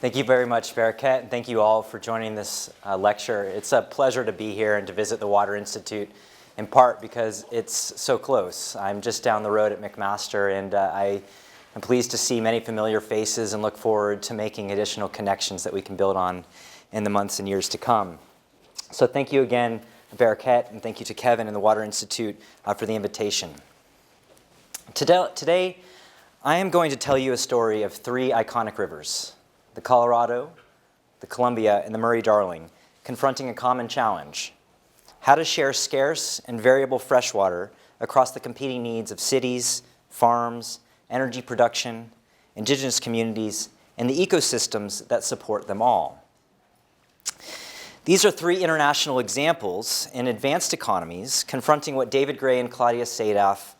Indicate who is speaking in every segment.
Speaker 1: Thank you very much, Baraket, and thank you all for joining this lecture. It's a pleasure to be here and to visit the Water Institute, in part because it's so close. I'm just down the road at McMaster, and I am pleased to see many familiar faces and look forward to making additional connections that we can build on in the months and years to come. So thank you again, Baraket, and thank you to Kevin and the Water Institute for the invitation. Today, I am going to tell you a story of three iconic rivers: the Colorado, the Columbia, and the Murray-Darling, confronting a common challenge: how to share scarce and variable freshwater across the competing needs of cities, farms, energy production, indigenous communities, and the ecosystems that support them all. These are three international examples in advanced economies confronting what David Gray and Claudia Sadaf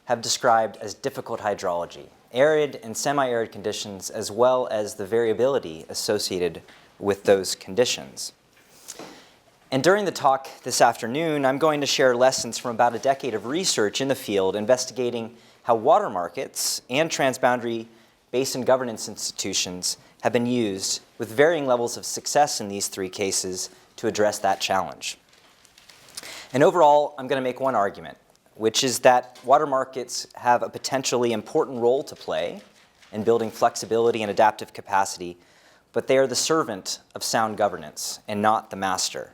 Speaker 1: have described as difficult hydrology, arid and semi-arid conditions, as well as the variability associated with those conditions. And during the talk this afternoon, I'm going to share lessons from about a decade of research in the field investigating how water markets and transboundary basin governance institutions have been used with varying levels of success in these three cases to address that challenge. And overall, I'm going to make one argument, which is that water markets have a potentially important role to play in building flexibility and adaptive capacity, but they are the servant of sound governance and not the master.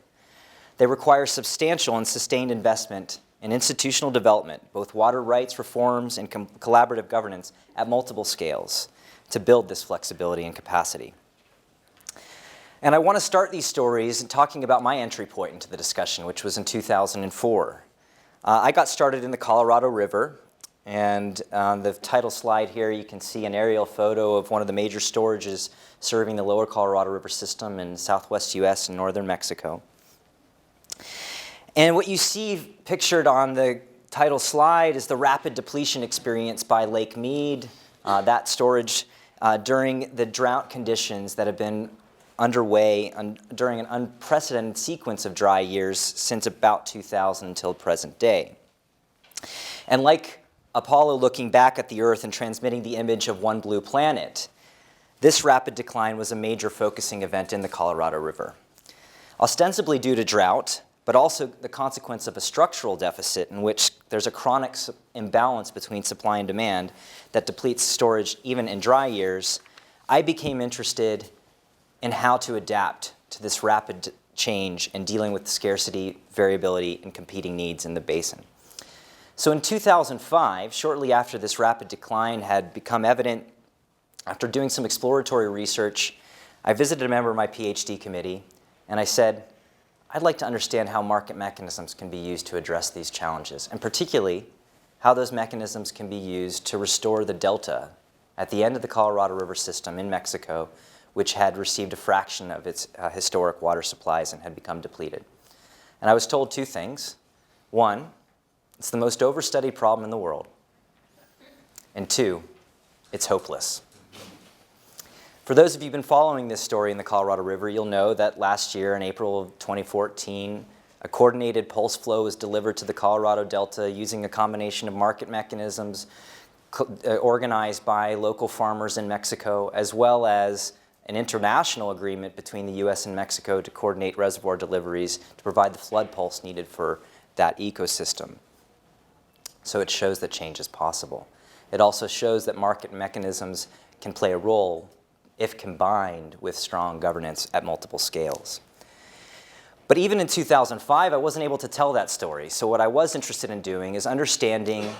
Speaker 1: They require substantial and sustained investment in institutional development, both water rights reforms and collaborative governance at multiple scales to build this flexibility and capacity. And I want to start these stories talking about my entry point into the discussion, which was in 2004. I got started in the Colorado River, and on the title slide here you can see an aerial photo of one of the major storages serving the lower Colorado River system in southwest US and northern Mexico. And what you see pictured on the title slide is the rapid depletion experienced by Lake Mead, that storage, during the drought conditions that have been underway during an unprecedented sequence of dry years since about 2000 until present day. And like Apollo looking back at the Earth and transmitting the image of one blue planet, this rapid decline was a major focusing event in the Colorado River. Ostensibly due to drought, but also the consequence of a structural deficit in which there's a chronic imbalance between supply and demand that depletes storage even in dry years, I became interested in how to adapt to this rapid change and dealing with scarcity, variability, and competing needs in the basin. So in 2005, shortly after this rapid decline had become evident, after doing some exploratory research, I visited a member of my PhD committee, and I said, I'd like to understand how market mechanisms can be used to address these challenges, and particularly how those mechanisms can be used to restore the delta at the end of the Colorado River system in Mexico, which had received a fraction of its historic water supplies and had become depleted. And I was told two things. One, it's the most overstudied problem in the world. And two, it's hopeless. For those of you who've been following this story in the Colorado River, you'll know that last year in April of 2014, a coordinated pulse flow was delivered to the Colorado Delta using a combination of market mechanisms organized by local farmers in Mexico, as well as an international agreement between the US and Mexico to coordinate reservoir deliveries to provide the flood pulse needed for that ecosystem. So it shows that change is possible. It also shows that market mechanisms can play a role if combined with strong governance at multiple scales. But even in 2005, I wasn't able to tell that story. So what I was interested in doing is understanding,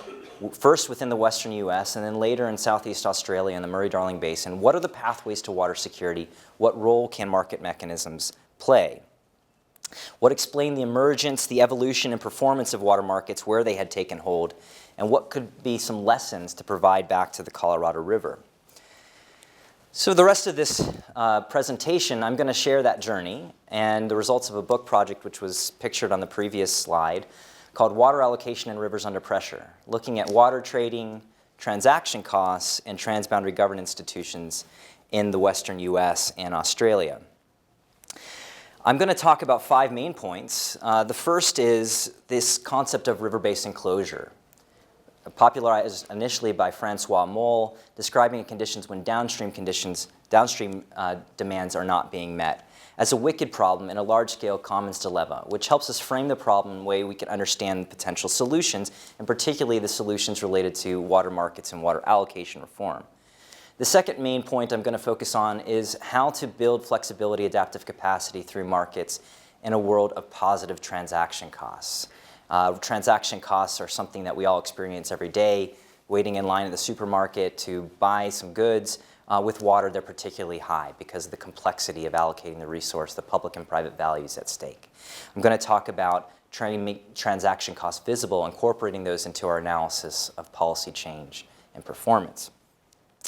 Speaker 1: first within the western US and then later in Southeast Australia and the Murray-Darling Basin, what are the pathways to water security? What role can market mechanisms play? What explained the emergence, the evolution, and performance of water markets, where they had taken hold, and what could be some lessons to provide back to the Colorado River? So the rest of this presentation, I'm going to share that journey and the results of a book project which was pictured on the previous slide called Water Allocation in Rivers Under Pressure, looking at water trading, transaction costs, and transboundary governance institutions in the western US and Australia. I'm going to talk about 5 main points. The first is this concept of river basin closure, popularized initially by Francois Moll, describing conditions when downstream conditions downstream demands are not being met, as a wicked problem and a large-scale commons dilemma, which helps us frame the problem in a way we can understand potential solutions, and particularly the solutions related to water markets and water allocation reform. The second main point I'm going to focus on is how to build flexibility, adaptive capacity through markets in a world of positive transaction costs. Transaction costs are something that we all experience every day, waiting in line at the supermarket to buy some goods. With water, they're particularly high because of the complexity of allocating the resource, the public and private values at stake. I'm going to talk about trying to make transaction costs visible, incorporating those into our analysis of policy change and performance.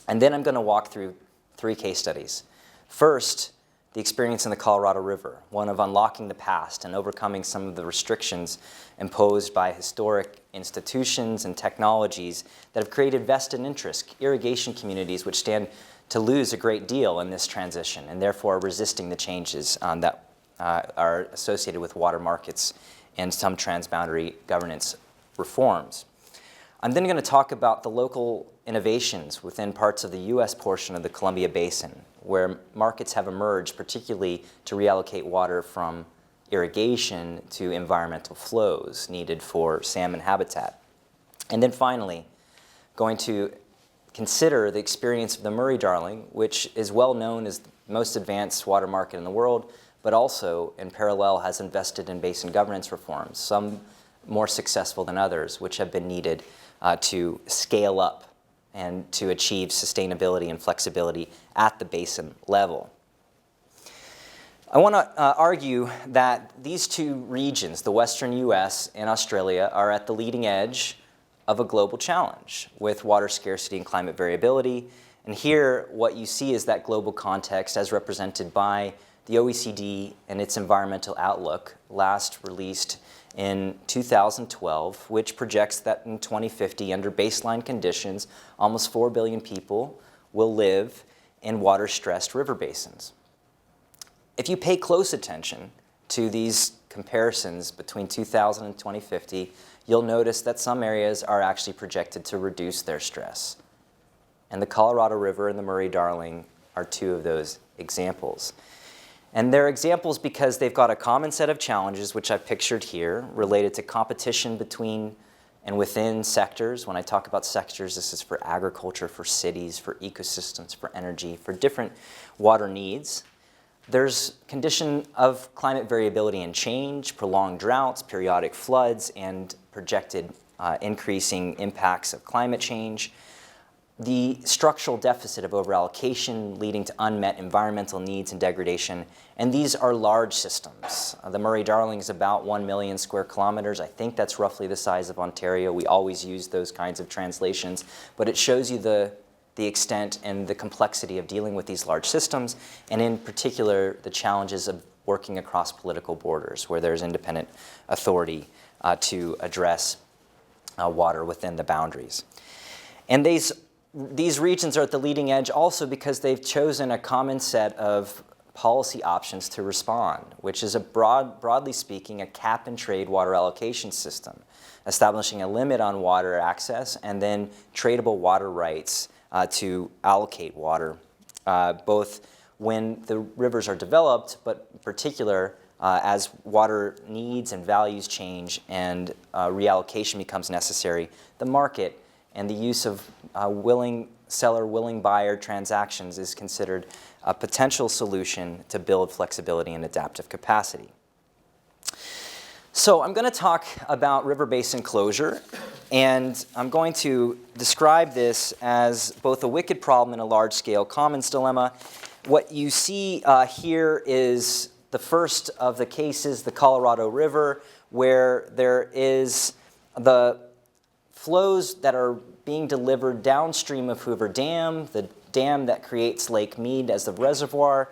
Speaker 1: And then I'm going to walk through 3 case studies. First, the experience in the Colorado River, one of unlocking the past and overcoming some of the restrictions imposed by historic institutions and technologies that have created vested interest, irrigation communities which stand to lose a great deal in this transition and therefore are resisting the changes that are associated with water markets and some transboundary governance reforms. I'm then going to talk about the local innovations within parts of the U.S. portion of the Columbia Basin, where markets have emerged, particularly to reallocate water from irrigation to environmental flows needed for salmon habitat. And then finally, going to consider the experience of the Murray-Darling, which is well known as the most advanced water market in the world, but also in parallel has invested in basin governance reforms, some more successful than others, which have been needed to scale up and to achieve sustainability and flexibility at the basin level. I want to argue that these 2 regions, the Western U.S. and Australia, are at the leading edge of a global challenge with water scarcity and climate variability. And here, what you see is that global context as represented by the OECD and its Environmental Outlook, last released in 2012, which projects that in 2050, under baseline conditions, almost 4 billion people will live in water-stressed river basins. If you pay close attention to these comparisons between 2000 and 2050, you'll notice that some areas are actually projected to reduce their stress. And the Colorado River and the Murray-Darling are 2 of those examples. And they're examples because they've got a common set of challenges, which I've pictured here, related to competition between and within sectors. When I talk about sectors, this is for agriculture, for cities, for ecosystems, for energy, for different water needs. There's condition of climate variability and change, prolonged droughts, periodic floods, and projected increasing impacts of climate change. The structural deficit of overallocation leading to unmet environmental needs and degradation, and these are large systems. The Murray-Darling is about 1 million square kilometers. I think that's roughly the size of Ontario. We always use those kinds of translations, but it shows you the extent and the complexity of dealing with these large systems, and in particular, the challenges of working across political borders, where there's independent authority to address water within the boundaries. And these regions are at the leading edge also because they've chosen a common set of policy options to respond, which is broadly speaking, a cap-and-trade water allocation system, establishing a limit on water access and then tradable water rights to allocate water, both when the rivers are developed, but in particular as water needs and values change and reallocation becomes necessary. The market and the use of willing seller, willing buyer transactions is considered a potential solution to build flexibility and adaptive capacity. So I'm going to talk about river basin closure, and I'm going to describe this as both a wicked problem and a large-scale commons dilemma. What you see here is the first of the cases, the Colorado River, where there is the flows that are being delivered downstream of Hoover Dam, the dam that creates Lake Mead as the reservoir,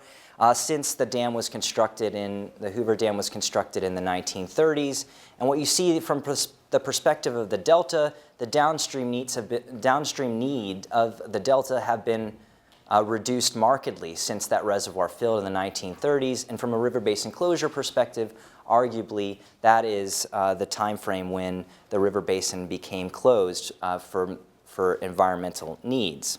Speaker 1: since the Hoover Dam was constructed in the 1930s. And what you see from the perspective of the delta, the downstream need of the delta have been reduced markedly since that reservoir filled in the 1930s. And from a river basin closure perspective, arguably that is the time frame when the river basin became closed for environmental needs.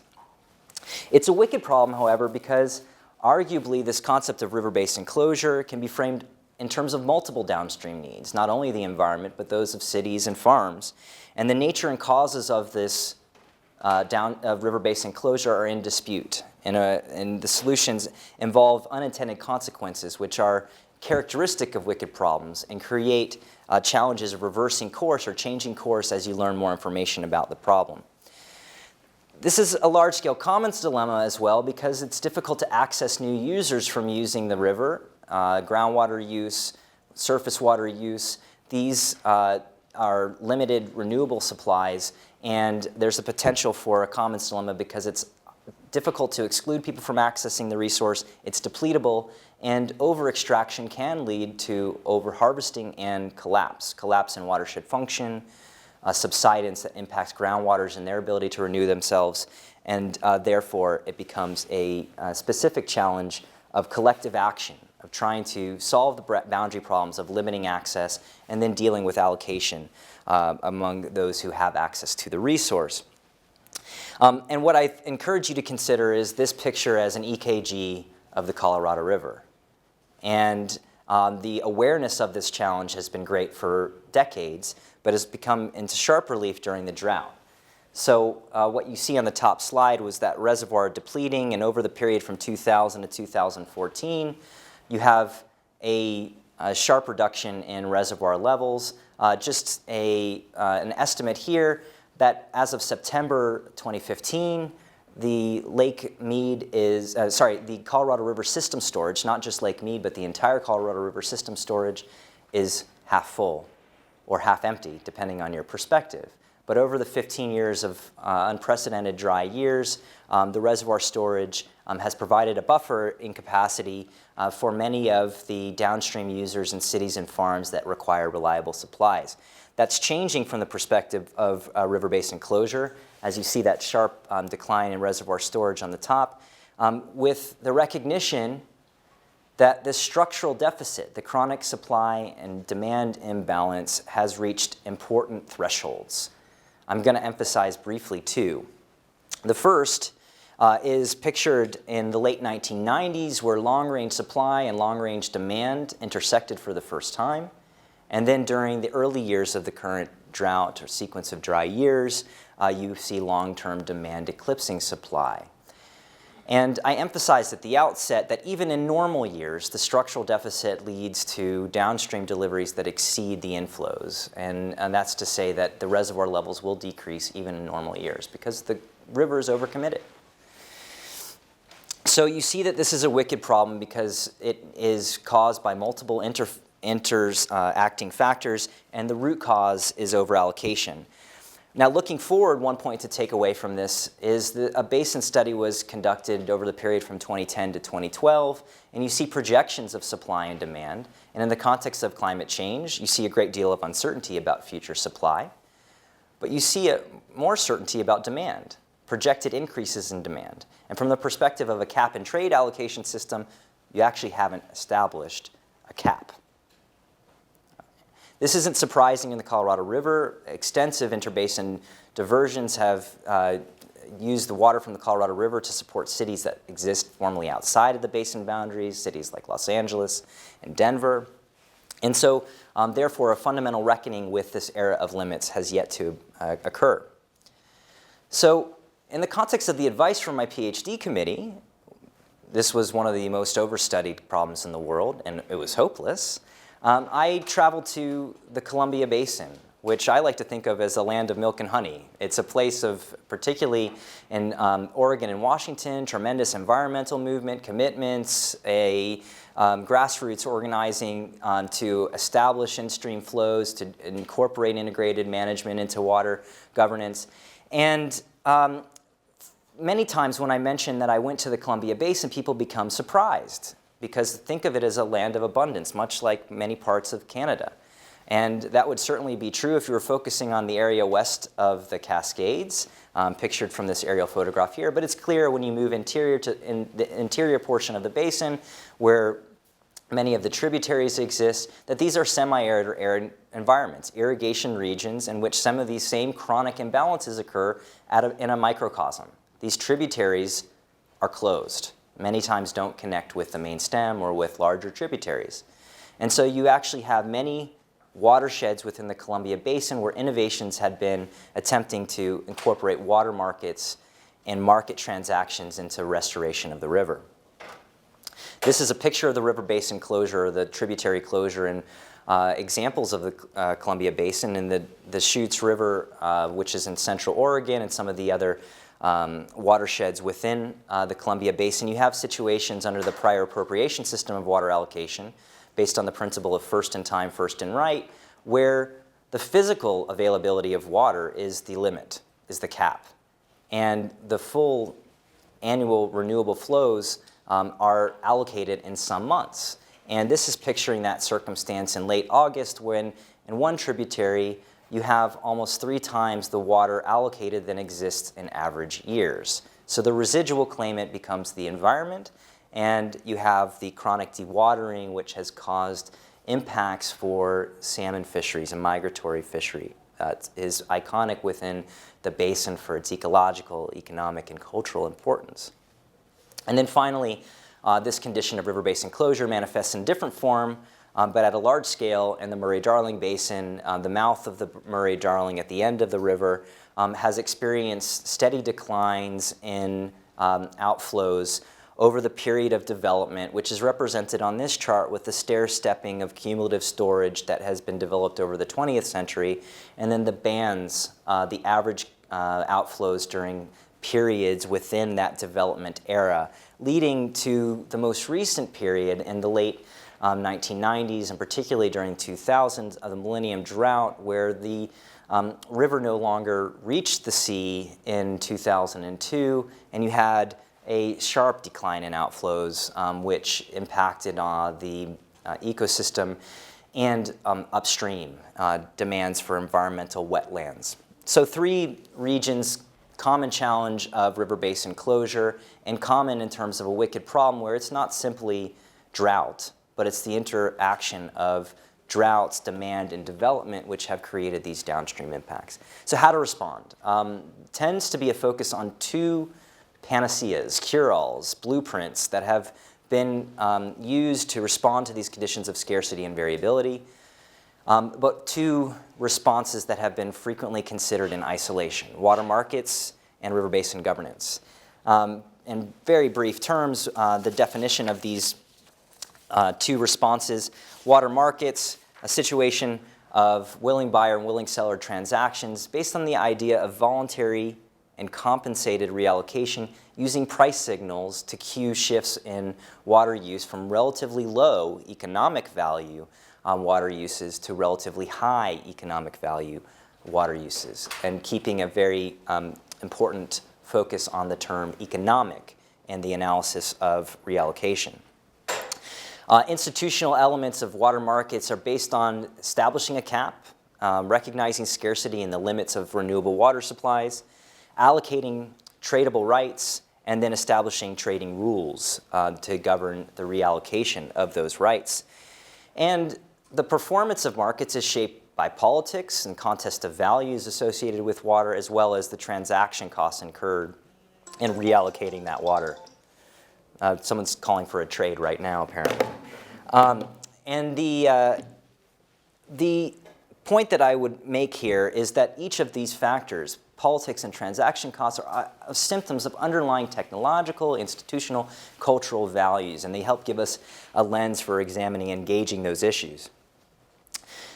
Speaker 1: It's a wicked problem, however, because arguably this concept of river basin closure can be framed in terms of multiple downstream needs, not only the environment, but those of cities and farms. And the nature and causes of this river basin closure are in dispute. And the solutions involve unintended consequences, which are characteristic of wicked problems and create challenges of reversing course or changing course as you learn more information about the problem. This is a large-scale commons dilemma as well because it's difficult to access new users from using the river. Groundwater use, surface water use, these are limited renewable supplies, and there's a potential for a commons dilemma because it's difficult to exclude people from accessing the resource, it's depletable, and over-extraction can lead to over-harvesting and collapse in watershed function, subsidence that impacts groundwaters and their ability to renew themselves, and therefore it becomes a specific challenge of collective action, of trying to solve the boundary problems of limiting access and then dealing with allocation among those who have access to the resource. And what I encourage you to consider is this picture as an EKG of the Colorado River. And the awareness of this challenge has been great for decades, but has become into sharp relief during the drought. So what you see on the top slide was that reservoir depleting, and over the period from 2000 to 2014, you have a sharp reduction in reservoir levels. Just an estimate here that as of September 2015, the Lake Mead is, the Colorado River system storage, not just Lake Mead, but the entire Colorado River system storage is half full or half empty, depending on your perspective. But over the 15 years of unprecedented dry years, the reservoir storage has provided a buffer in capacity for many of the downstream users in cities and farms that require reliable supplies. That's changing from the perspective of river basin closure, as you see that sharp decline in reservoir storage on the top, with the recognition that this structural deficit, the chronic supply and demand imbalance, has reached important thresholds. I'm going to emphasize briefly two. The first is pictured in the late 1990s, where long-range supply and long-range demand intersected for the first time. And then during the early years of the current drought or sequence of dry years, you see long-term demand eclipsing supply. And I emphasized at the outset that even in normal years, the structural deficit leads to downstream deliveries that exceed the inflows. And that's to say that the reservoir levels will decrease even in normal years because the river is overcommitted. So you see that this is a wicked problem because it is caused by multiple acting factors, and the root cause is overallocation. Now, looking forward, one point to take away from this is that a basin study was conducted over the period from 2010 to 2012, and you see projections of supply and demand. And in the context of climate change, you see a great deal of uncertainty about future supply. But you see more certainty about demand, projected increases in demand. And from the perspective of a cap-and-trade allocation system, you actually haven't established a cap. This isn't surprising in the Colorado River. Extensive interbasin diversions have used the water from the Colorado River to support cities that exist formally outside of the basin boundaries, cities like Los Angeles and Denver. And so, therefore, a fundamental reckoning with this era of limits has yet to occur. So, in the context of the advice from my PhD committee, this was one of the most overstudied problems in the world, and it was hopeless. I traveled to the Columbia Basin, which I like to think of as a land of milk and honey. It's a place of, particularly in Oregon and Washington, tremendous environmental movement, commitments, a grassroots organizing to establish in-stream flows, to incorporate integrated management into water governance. And many times when I mention that I went to the Columbia Basin, people become surprised, because think of it as a land of abundance, much like many parts of Canada. And that would certainly be true if you were focusing on the area west of the Cascades, pictured from this aerial photograph here. But it's clear when you move in the interior portion of the basin, where many of the tributaries exist, that these are semi-arid or arid environments, irrigation regions in which some of these same chronic imbalances occur in a microcosm. These tributaries are closed. Many times don't connect with the main stem or with larger tributaries. And so you actually have many watersheds within the Columbia Basin where innovations had been attempting to incorporate water markets and market transactions into restoration of the river. This is a picture of the river basin closure, or the tributary closure, and examples of the Columbia Basin and the Chutes River, which is in central Oregon, and some of the other watersheds within the Columbia Basin. You have situations under the prior appropriation system of water allocation based on the principle of first in time, first in right, where the physical availability of water is the limit, is the cap. And the full annual renewable flows are allocated in some months. And this is picturing that circumstance in late August when in one tributary you have almost 3 times the water allocated than exists in average years. So the residual claimant becomes the environment, and you have the chronic dewatering, which has caused impacts for salmon fisheries and migratory fishery. It is iconic within the basin for its ecological, economic, and cultural importance. And then finally, this condition of river basin closure manifests in different form, but at a large scale in the Murray-Darling Basin. The mouth of the Murray-Darling at the end of the river has experienced steady declines in outflows over the period of development, which is represented on this chart with the stair-stepping of cumulative storage that has been developed over the 20th century, and then the bands, the average outflows during periods within that development era, leading to the most recent period in the late 1990s, and particularly during 2000s, of the Millennium Drought, where the river no longer reached the sea in 2002, and you had a sharp decline in outflows, which impacted the ecosystem and upstream demands for environmental wetlands. So 3 regions, common challenge of river basin closure, and common in terms of a wicked problem where it's not simply drought, but it's the interaction of droughts, demand, and development which have created these downstream impacts. So how to respond? Tends to be a focus on 2 panaceas, cure-alls, blueprints that have been used to respond to these conditions of scarcity and variability, but 2 responses that have been frequently considered in isolation: water markets and river basin governance. In very brief terms, the definition of these 2 responses: water markets, a situation of willing buyer and willing seller transactions based on the idea of voluntary and compensated reallocation using price signals to cue shifts in water use from relatively low economic value water uses to relatively high economic value water uses, and keeping a very important focus on the term economic and the analysis of reallocation. Institutional elements of water markets are based on establishing a cap, recognizing scarcity and the limits of renewable water supplies, allocating tradable rights, and then establishing trading rules to govern the reallocation of those rights. And the performance of markets is shaped by politics and contest of values associated with water, as well as the transaction costs incurred in reallocating that water. Someone's calling for a trade right now, apparently. And the point that I would make here is that each of these factors, politics and transaction costs, are symptoms of underlying technological, institutional, cultural values, and they help give us a lens for examining and engaging those issues.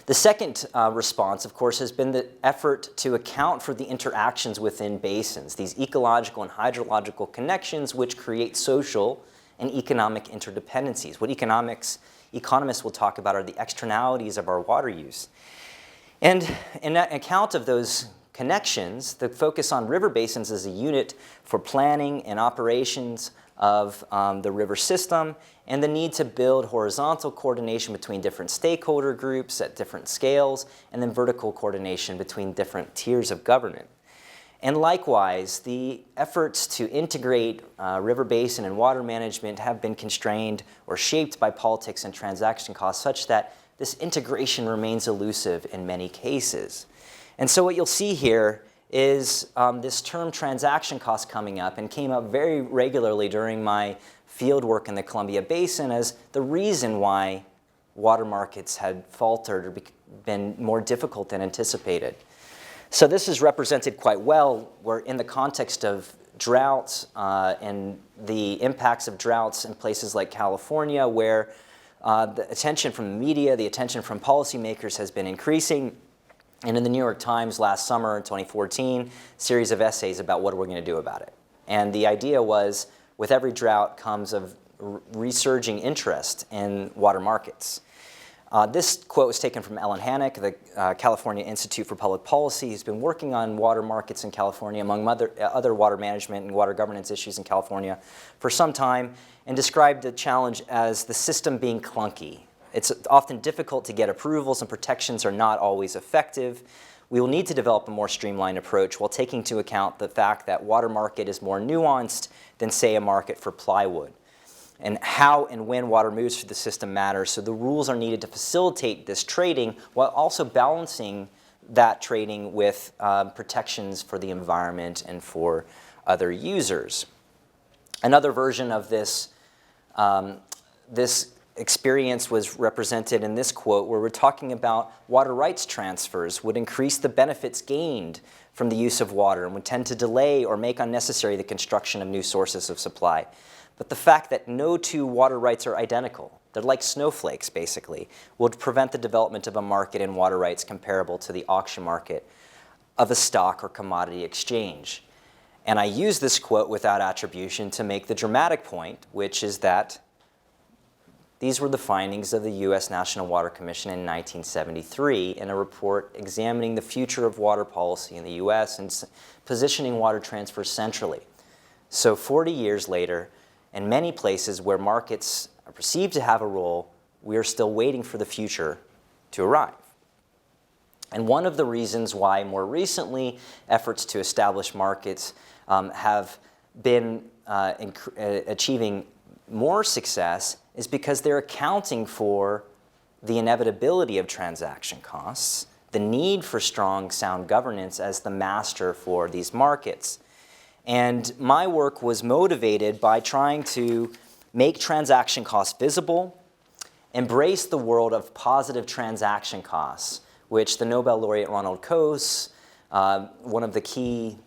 Speaker 1: The second response, of course, has been the effort to account for the interactions within basins, these ecological and hydrological connections which create social and economic interdependencies. What economists will talk about are the externalities of our water use. And in account of those connections, the focus on river basins as a unit for planning and operations of the river system, and the need to build horizontal coordination between different stakeholder groups at different scales, and then vertical coordination between different tiers of government. And likewise, the efforts to integrate river basin and water management have been constrained or shaped by politics and transaction costs such that this integration remains elusive in many cases. And so what you'll see here is this term transaction cost coming up, and came up very regularly during my field work in the Columbia Basin as the reason why water markets had faltered or been more difficult than anticipated. So this is represented quite well where in the context of droughts and the impacts of droughts in places like California, where the attention from the media, the attention from policymakers has been increasing. And in the New York Times last summer in 2014, a series of essays about what we're going to do about it. And the idea was, with every drought comes a resurging interest in water markets. This quote was taken from Ellen Hannock, the California Institute for Public Policy, who's been working on water markets in California, among other water management and water governance issues in California for some time, and described the challenge as the system being clunky. It's often difficult to get approvals, and protections are not always effective. We will need to develop a more streamlined approach while taking into account the fact that water market is more nuanced than, say, a market for plywood. And how and when water moves through the system matters, so the rules are needed to facilitate this trading while also balancing that trading with protections for the environment and for other users. Another version of this, this experience was represented in this quote, where we're talking about water rights transfers would increase the benefits gained from the use of water and would tend to delay or make unnecessary the construction of new sources of supply. But the fact that no two water rights are identical, they're like snowflakes basically, would prevent the development of a market in water rights comparable to the auction market of a stock or commodity exchange. And I use this quote without attribution to make the dramatic point, which is that these were the findings of the U.S. National Water Commission in 1973 in a report examining the future of water policy in the U.S. and positioning water transfers centrally. So 40 years later, in many places where markets are perceived to have a role, we are still waiting for the future to arrive. And one of the reasons why more recently efforts to establish markets have been achieving more success is because they're accounting for the inevitability of transaction costs, the need for strong, sound governance as the master for these markets. And my work was motivated by trying to make transaction costs visible, embrace the world of positive transaction costs, which the Nobel laureate Ronald Coase, one of the key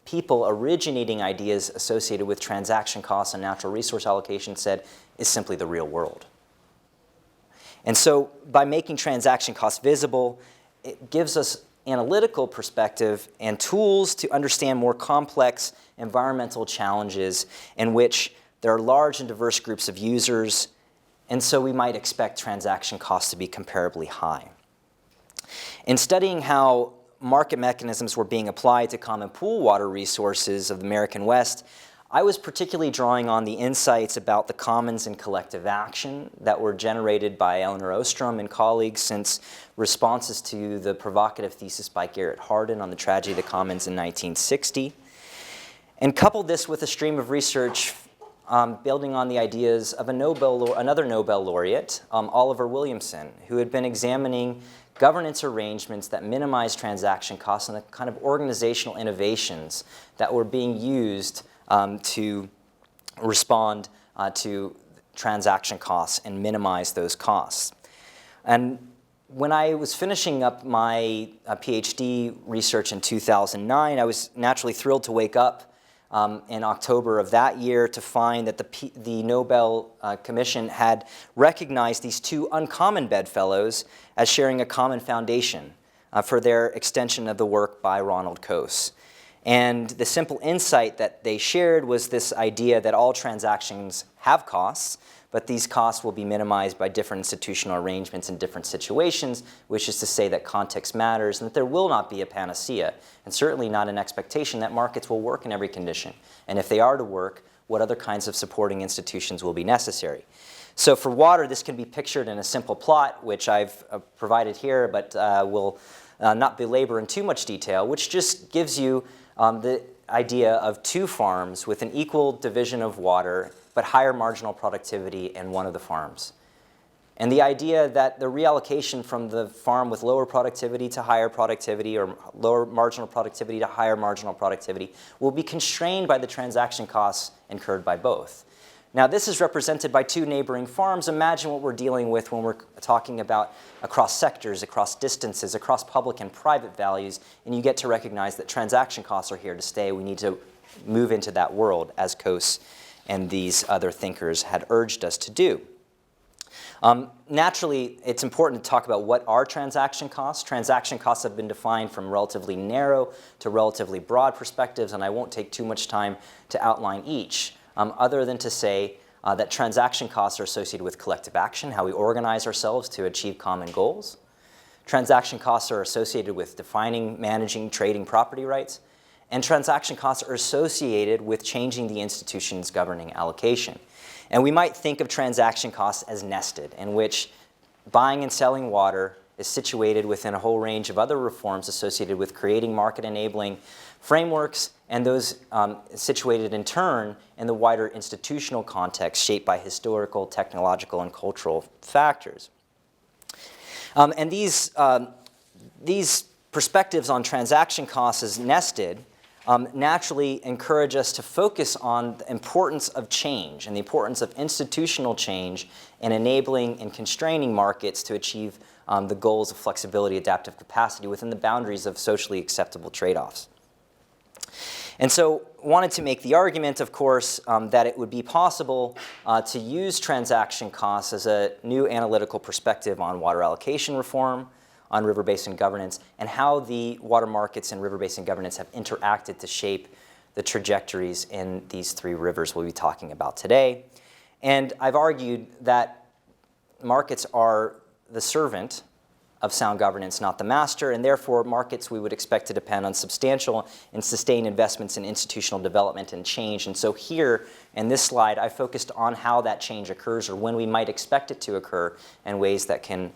Speaker 1: people originating ideas associated with transaction costs and natural resource allocation, said is simply the real world. And so by making transaction costs visible, it gives us analytical perspective and tools to understand more complex environmental challenges in which there are large and diverse groups of users, and so we might expect transaction costs to be comparably high. In studying how market mechanisms were being applied to common pool water resources of the American West, I was particularly drawing on the insights about the commons and collective action that were generated by Eleanor Ostrom and colleagues since responses to the provocative thesis by Garrett Hardin on the tragedy of the commons in 1960, and coupled this with a stream of research building on the ideas of another Nobel laureate, Oliver Williamson, who had been examining governance arrangements that minimize transaction costs and the kind of organizational innovations that were being used to respond to transaction costs and minimize those costs. And when I was finishing up my PhD research in 2009, I was naturally thrilled to wake up in October of that year to find that the Nobel Commission had recognized these two uncommon bedfellows as sharing a common foundation for their extension of the work by Ronald Coase. And the simple insight that they shared was this idea that all transactions have costs, but these costs will be minimized by different institutional arrangements in different situations, which is to say that context matters and that there will not be a panacea, and certainly not an expectation that markets will work in every condition. And if they are to work, what other kinds of supporting institutions will be necessary? So for water, this can be pictured in a simple plot, which I've provided here, but will not belabor in too much detail, which just gives you the idea of two farms with an equal division of water, but higher marginal productivity in one of the farms. And the idea that the reallocation from the farm with lower productivity to higher productivity, or lower marginal productivity to higher marginal productivity, will be constrained by the transaction costs incurred by both. Now, this is represented by two neighboring farms. Imagine what we're dealing with when we're talking about across sectors, across distances, across public and private values, and you get to recognize that transaction costs are here to stay. We need to move into that world, as Coase and these other thinkers had urged us to do. Naturally, it's important to talk about what are transaction costs. Transaction costs have been defined from relatively narrow to relatively broad perspectives, and I won't take too much time to outline each, other than to say that transaction costs are associated with collective action, how we organize ourselves to achieve common goals. Transaction costs are associated with defining, managing, trading property rights. And transaction costs are associated with changing the institutions governing allocation. And we might think of transaction costs as nested, in which buying and selling water is situated within a whole range of other reforms associated with creating market-enabling frameworks, and those situated in turn in the wider institutional context shaped by historical, technological, and cultural factors. And these perspectives on transaction costs as nested naturally encourage us to focus on the importance of change and the importance of institutional change in enabling and constraining markets to achieve the goals of flexibility, adaptive capacity within the boundaries of socially acceptable trade-offs. And so wanted to make the argument, of course, that it would be possible to use transaction costs as a new analytical perspective on water allocation reform, on river basin governance, and how the water markets and river basin governance have interacted to shape the trajectories in these three rivers we'll be talking about today. And I've argued that markets are the servant of sound governance, not the master, and therefore markets we would expect to depend on substantial and sustained investments in institutional development and change. And so here in this slide, I focused on how that change occurs, or when we might expect it to occur, and ways that can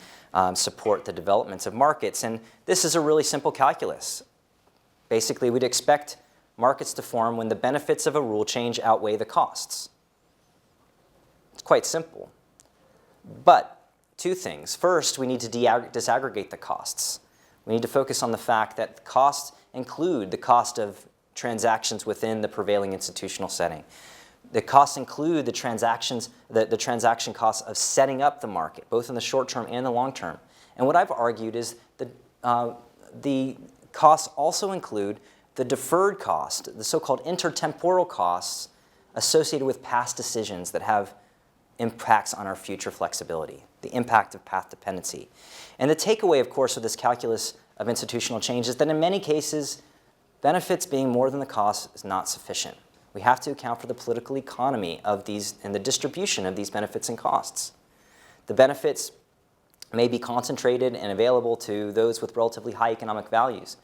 Speaker 1: support the developments of markets. And this is a really simple calculus. Basically, we'd expect markets to form when the benefits of a rule change outweigh the costs. It's quite simple. But two things. First, we need to disaggregate the costs. We need to focus on the fact that costs include the cost of transactions within the prevailing institutional setting. The costs include the transaction costs of setting up the market, both in the short term and the long term. And what I've argued is the costs also include the deferred cost, the so-called intertemporal costs associated with past decisions that have impacts on our future flexibility, the impact of path dependency. And the takeaway, of course, of this calculus of institutional change is that in many cases, benefits being more than the cost is not sufficient. We have to account for the political economy of these and the distribution of these benefits and costs. The benefits may be concentrated and available to those with relatively high economic values.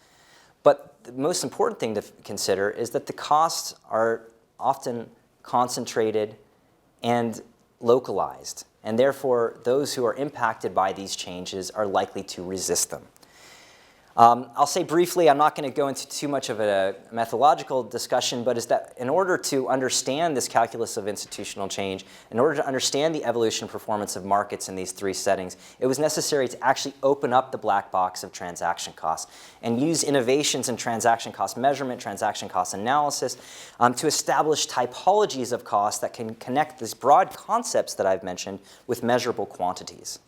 Speaker 1: But the most important thing to consider is that the costs are often concentrated and localized, and therefore those who are impacted by these changes are likely to resist them. I'll say briefly, I'm not going to go into too much of a methodological discussion, but is that in order to understand this calculus of institutional change, in order to understand the evolution and performance of markets in these three settings, it was necessary to actually open up the black box of transaction costs and use innovations in transaction cost measurement, transaction cost analysis, to establish typologies of costs that can connect these broad concepts that I've mentioned with measurable quantities.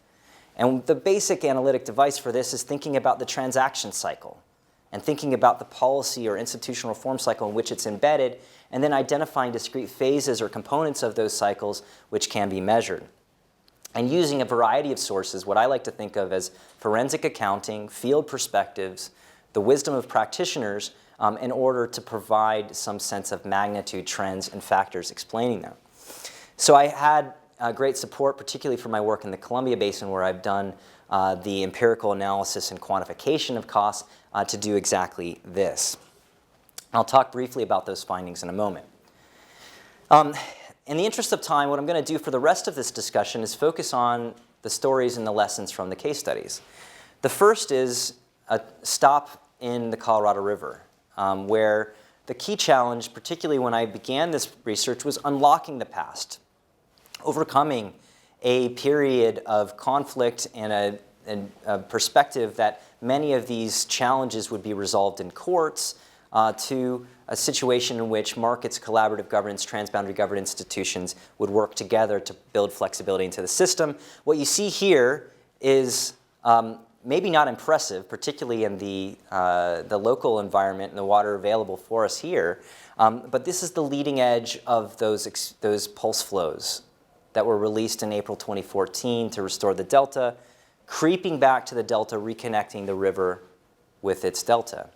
Speaker 1: And the basic analytic device for this is thinking about the transaction cycle and thinking about the policy or institutional reform cycle in which it's embedded, and then identifying discrete phases or components of those cycles which can be measured. And using a variety of sources, what I like to think of as forensic accounting, field perspectives, the wisdom of practitioners, in order to provide some sense of magnitude, trends, and factors explaining them. So I had great support, particularly for my work in the Columbia Basin, where I've done the empirical analysis and quantification of costs to do exactly this. I'll talk briefly about those findings in a moment. In the interest of time, what I'm going to do for the rest of this discussion is focus on the stories and the lessons from the case studies. The first is a stop in the Colorado River, where the key challenge, particularly when I began this research, was unlocking the past, overcoming a period of conflict and a perspective that many of these challenges would be resolved in courts, to a situation in which markets, collaborative governance, transboundary governance institutions would work together to build flexibility into the system. What you see here is maybe not impressive, particularly in the local environment and the water available for us here, but this is the leading edge of those pulse flows that were released in April 2014 to restore the delta, creeping back to the delta, reconnecting the river with its delta.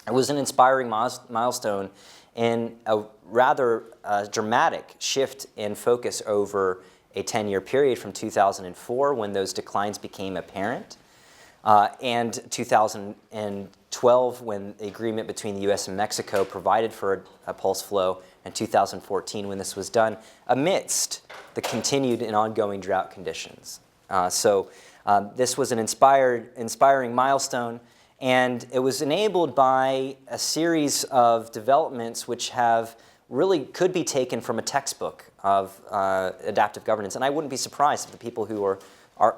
Speaker 1: It was an inspiring milestone in a rather dramatic shift in focus over a 10-year period from 2004, when those declines became apparent, and 2012, when the agreement between the US and Mexico provided for a pulse flow, and 2014, when this was done, amidst the continued and ongoing drought conditions. This was an inspiring milestone, and it was enabled by a series of developments which could be taken from a textbook of adaptive governance. And I wouldn't be surprised if the people who are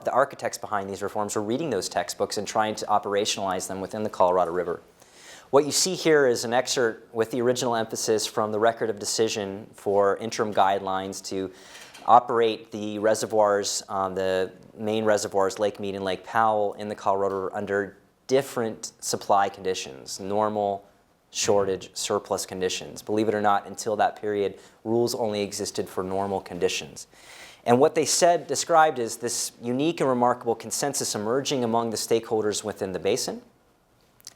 Speaker 1: the architects behind these reforms are reading those textbooks and trying to operationalize them within the Colorado River. What you see here is an excerpt with the original emphasis from the Record of Decision for interim guidelines to operate the reservoirs, the main reservoirs, Lake Mead and Lake Powell, in the Colorado River under different supply conditions: normal, shortage, surplus conditions. Believe it or not, until that period, rules only existed for normal conditions. And what they described is this unique and remarkable consensus emerging among the stakeholders within the basin.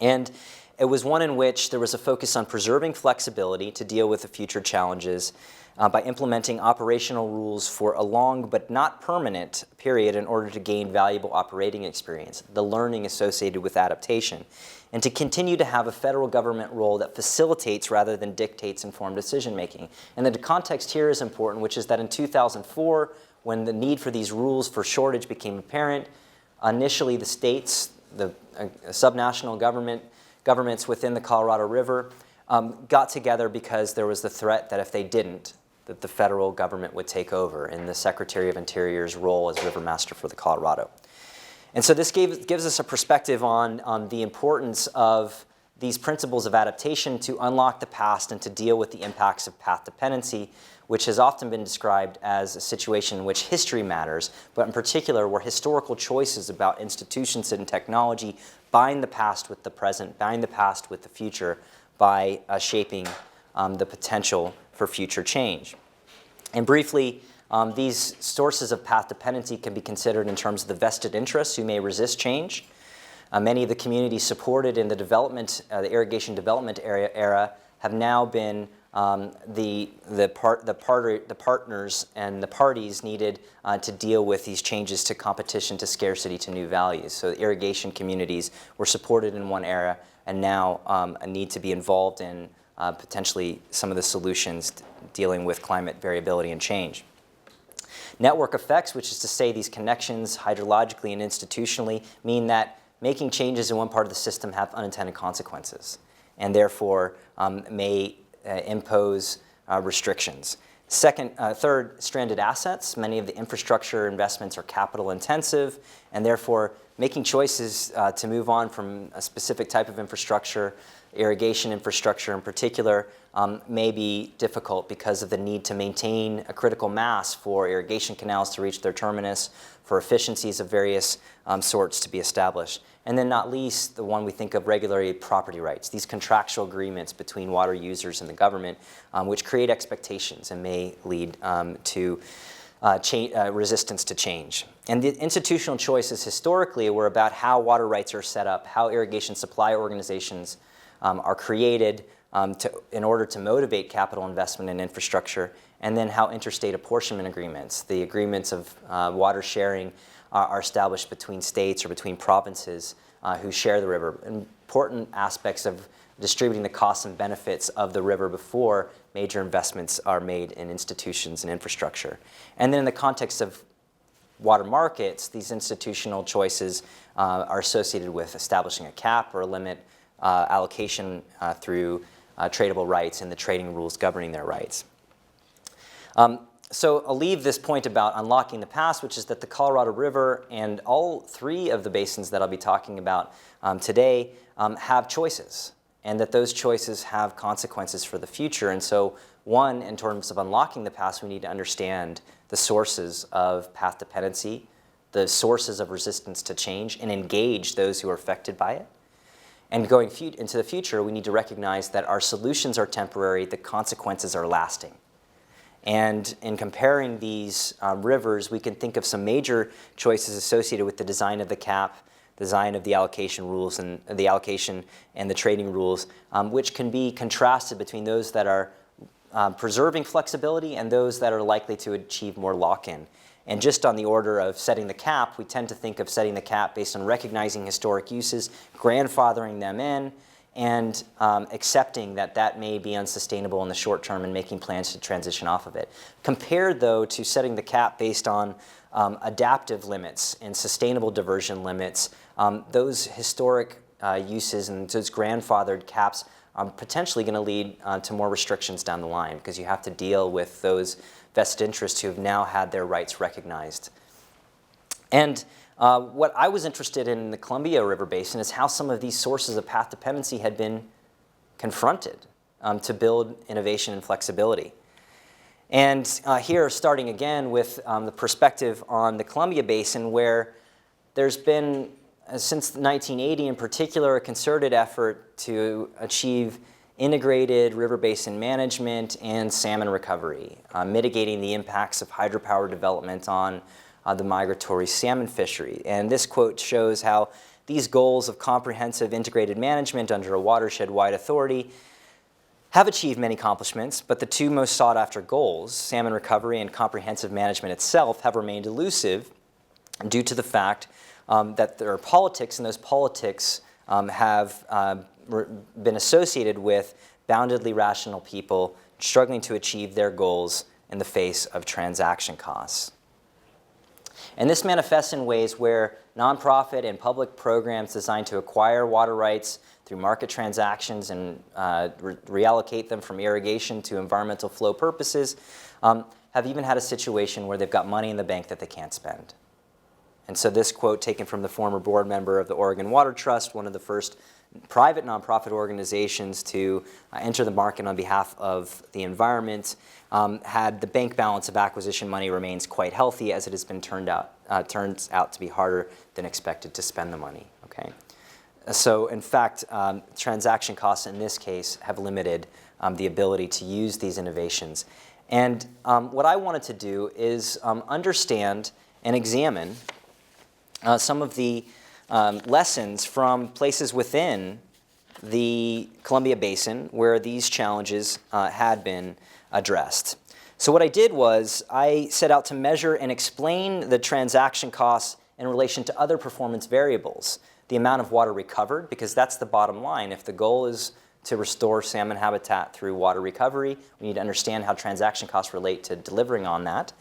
Speaker 1: And it was one in which there was a focus on preserving flexibility to deal with the future challenges by implementing operational rules for a long but not permanent period in order to gain valuable operating experience, the learning associated with adaptation, and to continue to have a federal government role that facilitates rather than dictates informed decision making. And the context here is important, which is that in 2004, when the need for these rules for shortage became apparent, initially the states, the subnational governments within the Colorado River got together because there was the threat that if they didn't, that the federal government would take over in the Secretary of Interior's role as River Master for the Colorado. And so this gives us a perspective on the importance of these principles of adaptation to unlock the past and to deal with the impacts of path dependency, which has often been described as a situation in which history matters, but in particular where historical choices about institutions and technology bind the past with the present, bind the past with the future by shaping the potential for future change. And briefly, these sources of path dependency can be considered in terms of the vested interests who may resist change. Many of the communities supported in the development, the irrigation development era have now been the partners and the parties needed to deal with these changes to competition, to scarcity, to new values. So the irrigation communities were supported in one era and now need to be involved in potentially some of the solutions dealing with climate variability and change. Network effects, which is to say these connections hydrologically and institutionally, mean that making changes in one part of the system have unintended consequences and therefore may impose restrictions. Third, stranded assets. Many of the infrastructure investments are capital intensive, and therefore making choices to move on from a specific type of infrastructure, irrigation infrastructure in particular, may be difficult because of the need to maintain a critical mass for irrigation canals to reach their terminus, for efficiencies of various sorts to be established. And then not least, the one we think of regularly, property rights, these contractual agreements between water users and the government, which create expectations and may lead to resistance to change. And the institutional choices historically were about how water rights are set up, how irrigation supply organizations are created in order to motivate capital investment in infrastructure, and then how interstate apportionment agreements, the agreements of water sharing, are established between states or between provinces who share the river. Important aspects of distributing the costs and benefits of the river before major investments are made in institutions and infrastructure. And then in the context of water markets, these institutional choices are associated with establishing a cap or a limit, allocation through tradable rights and the trading rules governing their rights. So I'll leave this point about unlocking the past, which is that the Colorado River and all three of the basins that I'll be talking about today have choices, and that those choices have consequences for the future. And so one, in terms of unlocking the past, we need to understand the sources of path dependency, the sources of resistance to change, and engage those who are affected by it. And going into the future, we need to recognize that our solutions are temporary, the consequences are lasting. And in comparing these rivers, we can think of some major choices associated with the design of the cap, design of the allocation rules and the allocation and the trading rules, which can be contrasted between those that are preserving flexibility and those that are likely to achieve more lock-in. And just on the order of setting the cap, we tend to think of setting the cap based on recognizing historic uses, grandfathering them in, and accepting that that may be unsustainable in the short term and making plans to transition off of it. Compared, though, to setting the cap based on adaptive limits and sustainable diversion limits, those historic uses and those grandfathered caps are potentially going to lead to more restrictions down the line, because you have to deal with those vested interests who have now had their rights recognized. And what I was interested in the Columbia River Basin is how some of these sources of path dependency had been confronted to build innovation and flexibility. And here, starting again with the perspective on the Columbia Basin, where there's been, since 1980 in particular, a concerted effort to achieve integrated river basin management and salmon recovery, mitigating the impacts of hydropower development on the migratory salmon fishery. And this quote shows how these goals of comprehensive integrated management under a watershed-wide authority have achieved many accomplishments, but the two most sought-after goals, salmon recovery and comprehensive management itself, have remained elusive due to the fact that there are politics, and those politics have been associated with boundedly rational people struggling to achieve their goals in the face of transaction costs. And this manifests in ways where nonprofit and public programs designed to acquire water rights through market transactions and reallocate them from irrigation to environmental flow purposes have even had a situation where they've got money in the bank that they can't spend. And so this quote, taken from the former board member of the Oregon Water Trust, one of the first private nonprofit organizations to enter the market on behalf of the environment, had the bank balance of acquisition money remains quite healthy, as it has been turns out to be harder than expected to spend the money. Okay, so in fact, transaction costs in this case have limited the ability to use these innovations. And what I wanted to do is understand and examine some of the lessons from places within the Columbia Basin where these challenges had been addressed. So what I did was I set out to measure and explain the transaction costs in relation to other performance variables, the amount of water recovered, because that's the bottom line. If the goal is to restore salmon habitat through water recovery, we need to understand how transaction costs relate to delivering on that.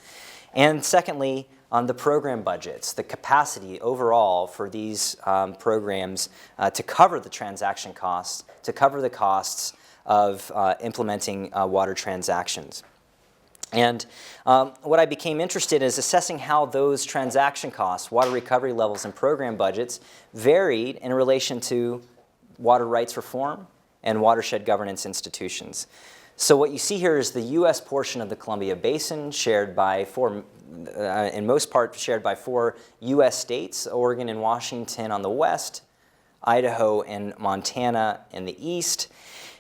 Speaker 1: And secondly, on the program budgets, the capacity overall for these programs to cover the transaction costs, to cover the costs of implementing water transactions. And what I became interested in is assessing how those transaction costs, water recovery levels, and program budgets varied in relation to water rights reform and watershed governance institutions. So what you see here is the U.S. portion of the Columbia Basin, shared by in most part shared by 4 U.S. states, Oregon and Washington on the west, Idaho and Montana in the east.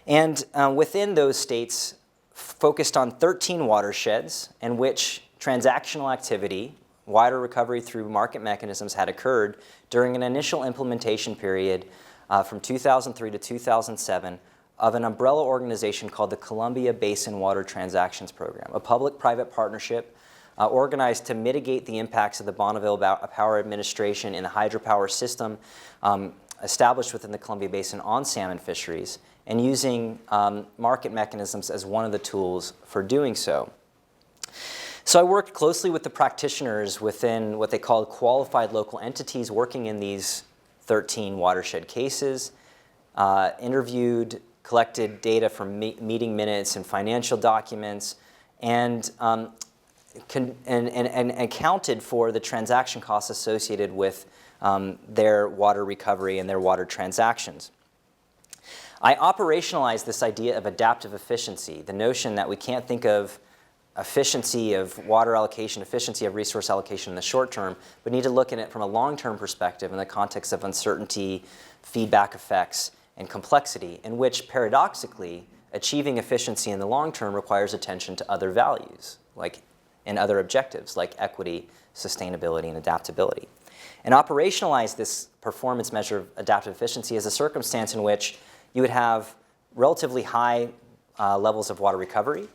Speaker 1: And within those states, focused on 13 watersheds in which transactional activity, water recovery through market mechanisms, had occurred during an initial implementation period from 2003 to 2007 of an umbrella organization called the Columbia Basin Water Transactions Program, a public-private partnership organized to mitigate the impacts of the Bonneville Power Administration in the hydropower system established within the Columbia Basin on salmon fisheries, and using market mechanisms as one of the tools for doing so. So I worked closely with the practitioners within what they called qualified local entities working in these 13 watershed cases, interviewed, collected data from meeting minutes and financial documents, and and accounted for the transaction costs associated with their water recovery and their water transactions. I operationalized this idea of adaptive efficiency, the notion that we can't think of efficiency of water allocation, efficiency of resource allocation in the short term, but need to look at it from a long-term perspective in the context of uncertainty, feedback effects, and complexity, in which, paradoxically, achieving efficiency in the long term requires attention to other values, and other objectives, like equity, sustainability, and adaptability. And operationalize this performance measure of adaptive efficiency as a circumstance in which you would have relatively high levels of water recovery,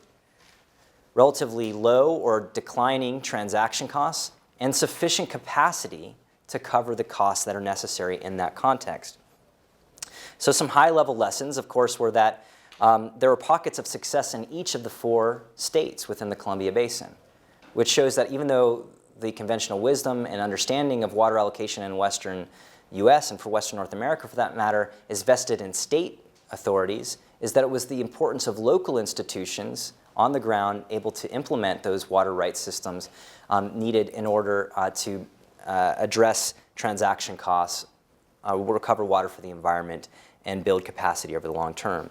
Speaker 1: relatively low or declining transaction costs, and sufficient capacity to cover the costs that are necessary in that context. So some high-level lessons, of course, were that there were pockets of success in each of the 4 states within the Columbia Basin, which shows that even though the conventional wisdom and understanding of water allocation in western U.S. and for Western North America, for that matter, is vested in state authorities, is that it was the importance of local institutions on the ground able to implement those water rights systems needed in order to address transaction costs, recover water for the environment, and build capacity over the long term.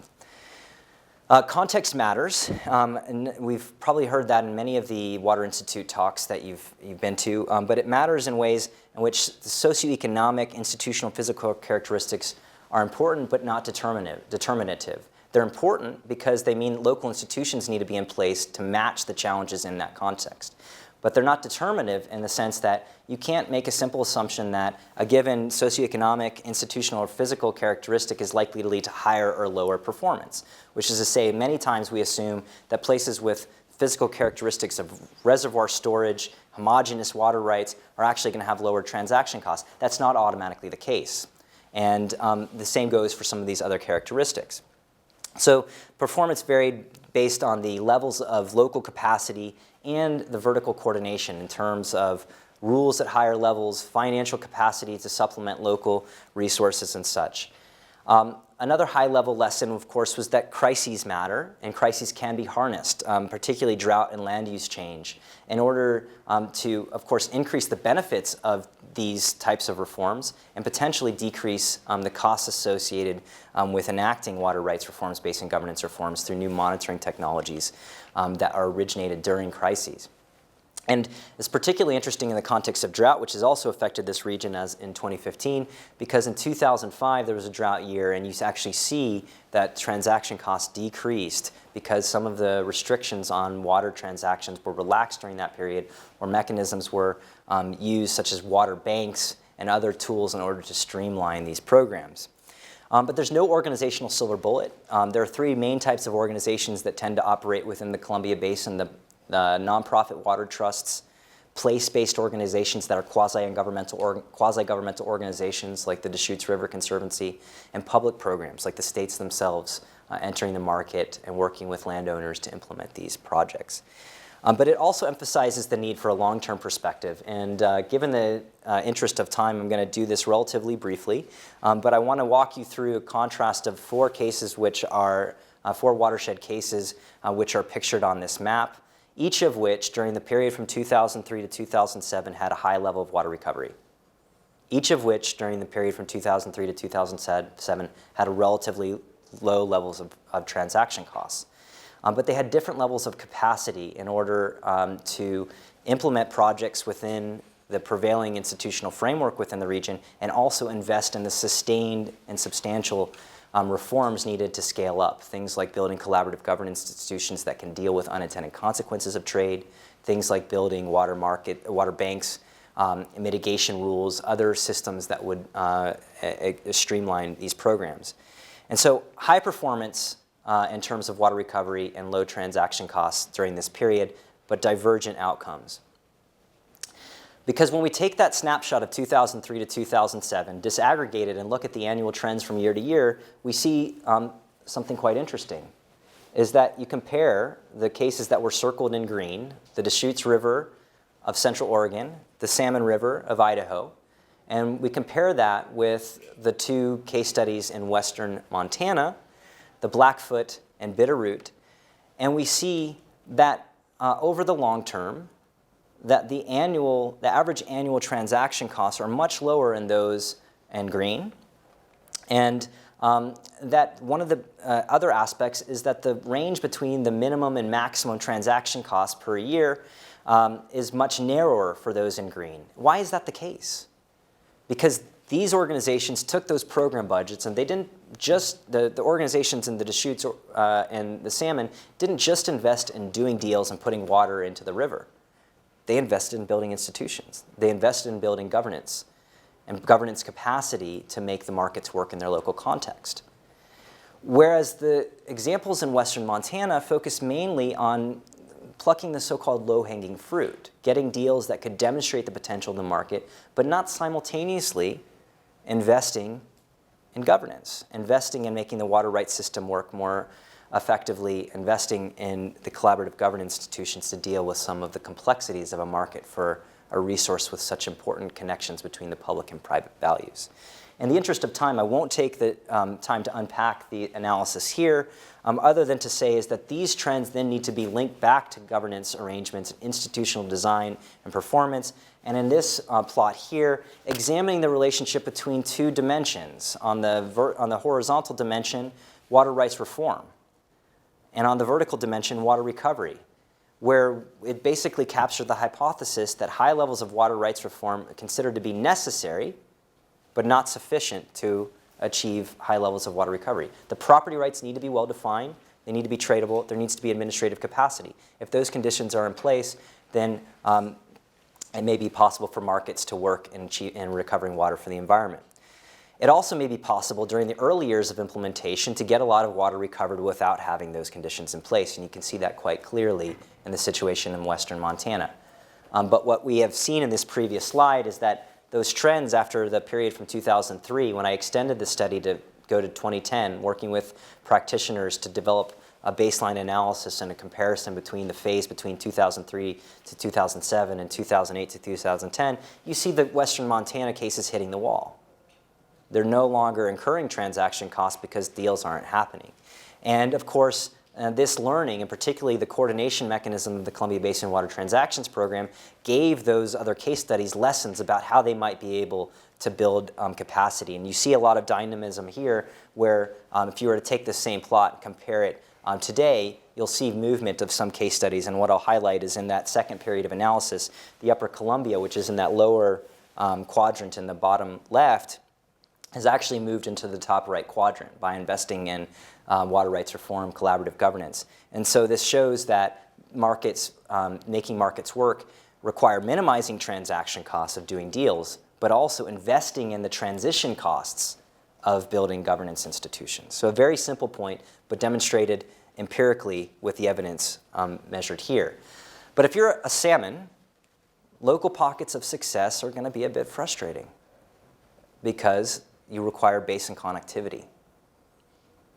Speaker 1: Context matters, and we've probably heard that in many of the Water Institute talks that you've been to, but it matters in ways in which the socioeconomic, institutional, physical characteristics are important but not determinative. They're important because they mean local institutions need to be in place to match the challenges in that context. But they're not determinative in the sense that you can't make a simple assumption that a given socioeconomic, institutional, or physical characteristic is likely to lead to higher or lower performance, which is to say many times we assume that places with physical characteristics of reservoir storage, homogeneous water rights are actually going to have lower transaction costs. That's not automatically the case. And the same goes for some of these other characteristics. So performance varied based on the levels of local capacity and the vertical coordination in terms of rules at higher levels, financial capacity to supplement local resources and such. Another high-level lesson, of course, was that crises matter, and crises can be harnessed, particularly drought and land use change, in order to, of course, increase the benefits of these types of reforms and potentially decrease the costs associated with enacting water rights reforms, basin governance reforms through new monitoring technologies that are originated during crises. And it's particularly interesting in the context of drought, which has also affected this region as in 2015, because in 2005 there was a drought year, and you actually see that transaction costs decreased because some of the restrictions on water transactions were relaxed during that period, or mechanisms were used, such as water banks and other tools in order to streamline these programs. But there's no organizational silver bullet. There are 3 main types of organizations that tend to operate within the Columbia Basin: the nonprofit water trusts, place-based organizations that are quasi-governmental organizations like the Deschutes River Conservancy, and public programs like the states themselves entering the market and working with landowners to implement these projects. But it also emphasizes the need for a long-term perspective. And given the interest of time, I'm going to do this relatively briefly. But I want to walk you through a contrast of 4 cases which are 4 watershed cases which are pictured on this map, each of which during the period from 2003 to 2007 had a high level of water recovery. Each of which during the period from 2003 to 2007 had a relatively low levels of transaction costs. But they had different levels of capacity in order to implement projects within the prevailing institutional framework within the region, and also invest in the sustained and substantial reforms needed to scale up. Things like building collaborative governance institutions that can deal with unintended consequences of trade, things like building water banks, mitigation rules, other systems that would streamline these programs. And so high performance in terms of water recovery and low transaction costs during this period, but divergent outcomes. Because when we take that snapshot of 2003 to 2007, disaggregate it, and look at the annual trends from year to year, we see something quite interesting, is that you compare the cases that were circled in green, the Deschutes River of Central Oregon, the Salmon River of Idaho, and we compare that with the 2 case studies in western Montana, the Blackfoot and Bitterroot, and we see that over the long term, that the average annual transaction costs are much lower in those in green. And that one of the other aspects is that the range between the minimum and maximum transaction costs per year is much narrower for those in green. Why is that the case? Because these organizations took those program budgets and they didn't just, the organizations in the Deschutes and the salmon didn't just invest in doing deals and putting water into the river. They invested in building institutions. They invested in building governance and governance capacity to make the markets work in their local context. Whereas the examples in Western Montana focus mainly on plucking the so-called low-hanging fruit, getting deals that could demonstrate the potential of the market, but not simultaneously investing in governance, investing in making the water rights system work more effectively, investing in the collaborative governance institutions to deal with some of the complexities of a market for a resource with such important connections between the public and private values. In the interest of time, I won't take the time to unpack the analysis here, other than to say is that these trends then need to be linked back to governance arrangements, institutional design, and performance. And in this plot here, examining the relationship between two dimensions. On the horizontal dimension, water rights reform, and on the vertical dimension, water recovery, where it basically captured the hypothesis that high levels of water rights reform are considered to be necessary, but not sufficient to achieve high levels of water recovery. The property rights need to be well defined, they need to be tradable, there needs to be administrative capacity. If those conditions are in place, then it may be possible for markets to work in recovering water for the environment. It also may be possible during the early years of implementation to get a lot of water recovered without having those conditions in place, and you can see that quite clearly in the situation in Western Montana. But what we have seen in this previous slide is that those trends after the period from 2003, when I extended the study to go to 2010, working with practitioners to develop a baseline analysis and a comparison between the phase between 2003 to 2007 and 2008 to 2010, you see the Western Montana cases hitting the wall. They're no longer incurring transaction costs because deals aren't happening. And of course, this learning, and particularly the coordination mechanism of the Columbia Basin Water Transactions Program, gave those other case studies lessons about how they might be able to build capacity. And you see a lot of dynamism here where if you were to take the same plot and compare it today, you'll see movement of some case studies. And what I'll highlight is in that second period of analysis, the Upper Columbia, which is in that lower quadrant in the bottom left, has actually moved into the top right quadrant by investing in water rights reform, collaborative governance. And so this shows that markets, making markets work, require minimizing transaction costs of doing deals, but also investing in the transition costs of building governance institutions. So a very simple point, but demonstrated empirically with the evidence measured here. But if you're a salmon, local pockets of success are going to be a bit frustrating because you require basin connectivity.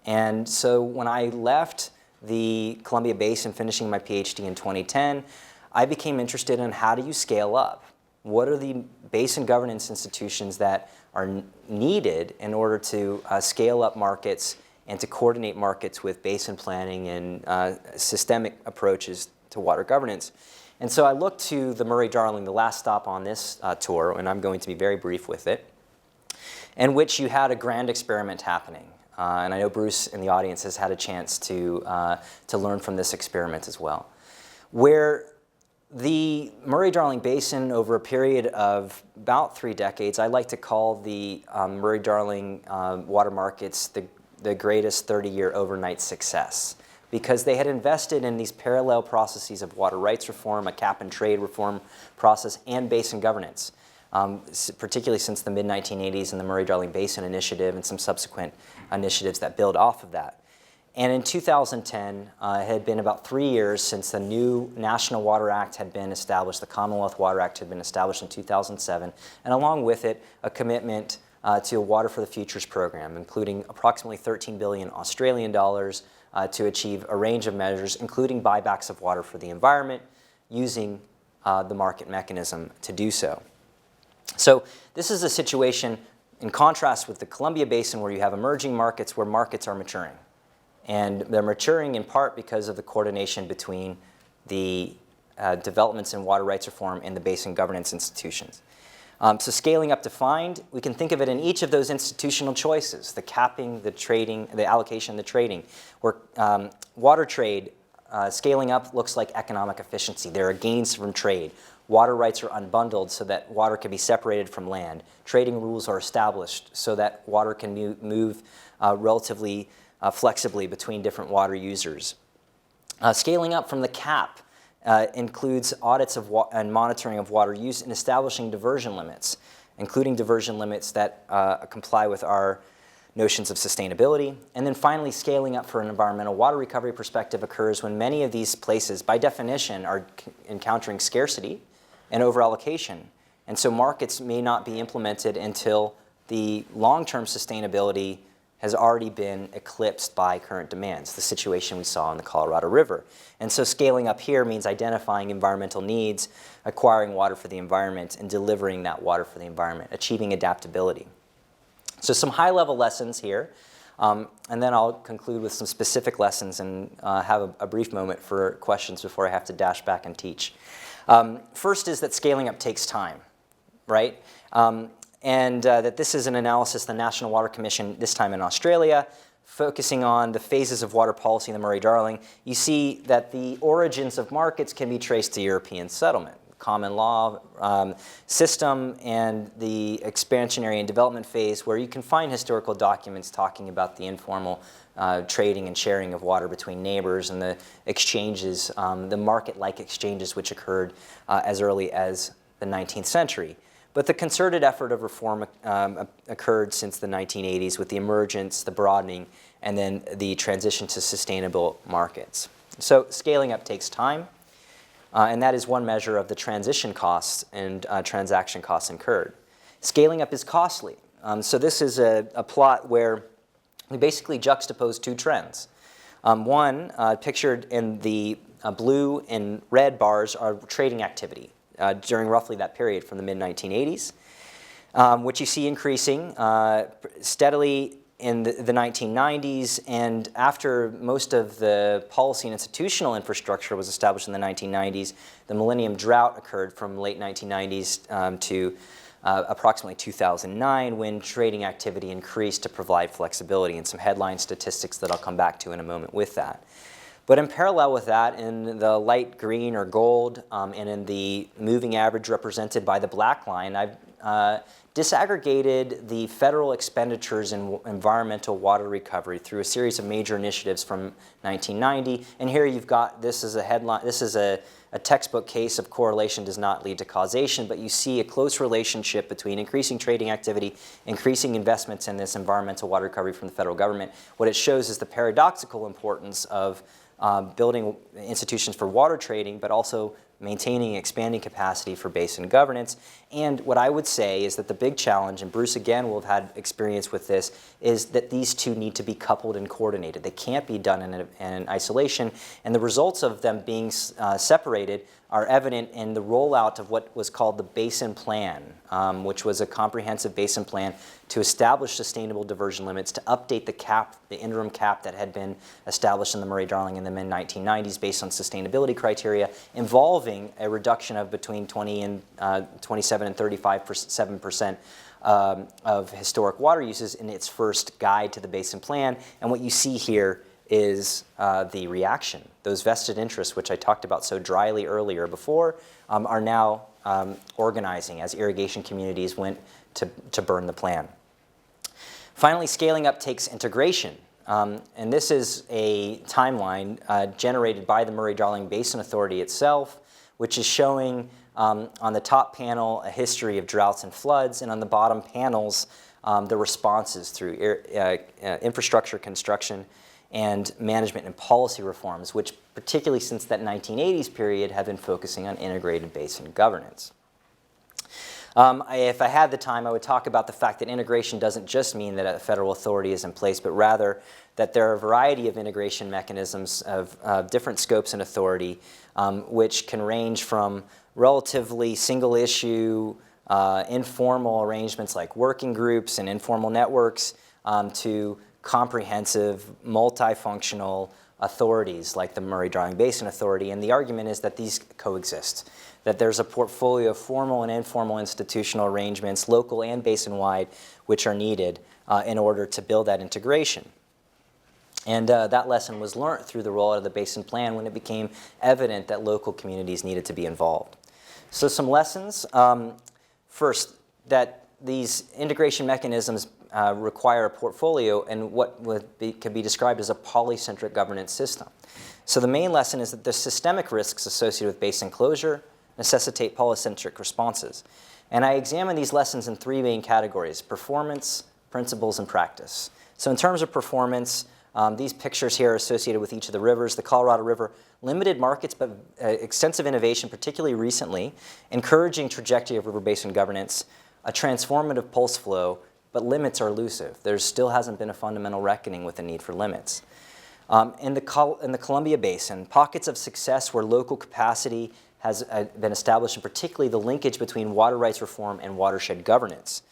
Speaker 1: And so when I left the Columbia Basin, finishing my PhD in 2010, I became interested in how do you scale up? What are the basin governance institutions that are needed in order to scale up markets and to coordinate markets with basin planning and systemic approaches to water governance? And so I looked to the Murray-Darling, the last stop on this tour, and I'm going to be very brief with it, in which you had a grand experiment happening. And I know Bruce in the audience has had a chance to learn from this experiment as well, where the Murray-Darling Basin, over a period of about 3 decades, I like to call the Murray-Darling water markets the greatest 30-year overnight success, because they had invested in these parallel processes of water rights reform, a cap-and-trade reform process, and basin governance. Particularly since the mid-1980s and the Murray-Darling Basin Initiative and some subsequent initiatives that build off of that. And in 2010, it had been about 3 years since the new National Water Act had been established. The Commonwealth Water Act had been established in 2007, and along with it, a commitment to a Water for the Futures program, including approximately 13 billion Australian dollars to achieve a range of measures, including buybacks of water for the environment, using the market mechanism to do so. So this is a situation in contrast with the Columbia Basin, where you have emerging markets where markets are maturing. And they're maturing in part because of the coordination between the developments in water rights reform in the basin governance institutions. So scaling up defined, we can think of it in each of those institutional choices, the capping, the trading, the allocation, the trading. Where water trade, scaling up looks like economic efficiency. There are gains from trade. Water rights are unbundled so that water can be separated from land. Trading rules are established so that water can move relatively flexibly between different water users. Scaling up from the cap includes audits of and monitoring of water use and establishing diversion limits, including diversion limits that comply with our notions of sustainability. And then finally, scaling up for an environmental water recovery perspective occurs when many of these places, by definition, are encountering scarcity and overallocation. And so markets may not be implemented until the long-term sustainability has already been eclipsed by current demands, the situation we saw in the Colorado River. And so scaling up here means identifying environmental needs, acquiring water for the environment, and delivering that water for the environment, achieving adaptability. So some high-level lessons here, and then I'll conclude with some specific lessons and have a brief moment for questions before I have to dash back and teach. First is that scaling up takes time, right? And that this is an analysis of the National Water Commission, this time in Australia, focusing on the phases of water policy in the Murray-Darling. You see that the origins of markets can be traced to European settlement, common law system, and the expansionary and development phase, where you can find historical documents talking about the informal trading and sharing of water between neighbors and the exchanges, the market-like exchanges which occurred as early as the 19th century. But the concerted effort of reform occurred since the 1980s with the emergence, the broadening, and then the transition to sustainable markets. So scaling up takes time, and that is one measure of the transition costs and transaction costs incurred. Scaling up is costly. So this is a plot where we basically juxtapose two trends. One, pictured in the blue and red bars, are trading activity during roughly that period from the mid-1980s, which you see increasing steadily in the 1990s, and after most of the policy and institutional infrastructure was established in the 1990s, the Millennium Drought occurred from late 1990s to approximately 2009, when trading activity increased to provide flexibility, and some headline statistics that I'll come back to in a moment with that. But in parallel with that, in the light green or gold, and in the moving average represented by the black line, I've disaggregated the federal expenditures in environmental water recovery through a series of major initiatives from 1990. And here you've got, this is a headline, this is a textbook case of correlation does not lead to causation, but you see a close relationship between increasing trading activity, increasing investments in this environmental water recovery from the federal government. What it shows is the paradoxical importance of building institutions for water trading, but also maintaining and expanding capacity for basin governance. And what I would say is that the big challenge, and Bruce again will have had experience with this, is that these two need to be coupled and coordinated. They can't be done in isolation, and the results of them being separated are evident in the rollout of what was called the Basin Plan, which was a comprehensive basin plan to establish sustainable diversion limits, to update the cap, the interim cap that had been established in the Murray-Darling in the mid-1990s based on sustainability criteria, involving a reduction of between 27 and 35% of historic water uses in its first guide to the Basin Plan. And what you see here is the reaction. Those vested interests, which I talked about so dryly earlier before, are now organizing as irrigation communities went to burn the plan. Finally, scaling up takes integration. And this is a timeline generated by the Murray-Darling Basin Authority itself, which is showing on the top panel a history of droughts and floods, and on the bottom panels the responses through infrastructure construction and management and policy reforms, which particularly since that 1980s period have been focusing on integrated basin governance. If I had the time, I would talk about the fact that integration doesn't just mean that a federal authority is in place, but rather that there are a variety of integration mechanisms of different scopes and authority, which can range from relatively single issue, informal arrangements like working groups and informal networks, to comprehensive, multifunctional, authorities like the Murray-Darling Basin Authority, and the argument is that these coexist, that there's a portfolio of formal and informal institutional arrangements, local and basin-wide, which are needed in order to build that integration. And that lesson was learned through the rollout of the Basin Plan when it became evident that local communities needed to be involved. So some lessons. First, that these integration mechanisms require a portfolio and what could be described as a polycentric governance system. So the main lesson is that the systemic risks associated with basin closure necessitate polycentric responses. And I examine these lessons in three main categories: performance, principles, and practice. So in terms of performance, these pictures here are associated with each of the rivers. The Colorado River, limited markets but extensive innovation, particularly recently, encouraging trajectory of river basin governance, a transformative pulse flow, but limits are elusive. There still hasn't been a fundamental reckoning with the need for limits. In the Columbia Basin, pockets of success where local capacity has been established, and particularly the linkage between water rights reform and watershed governance.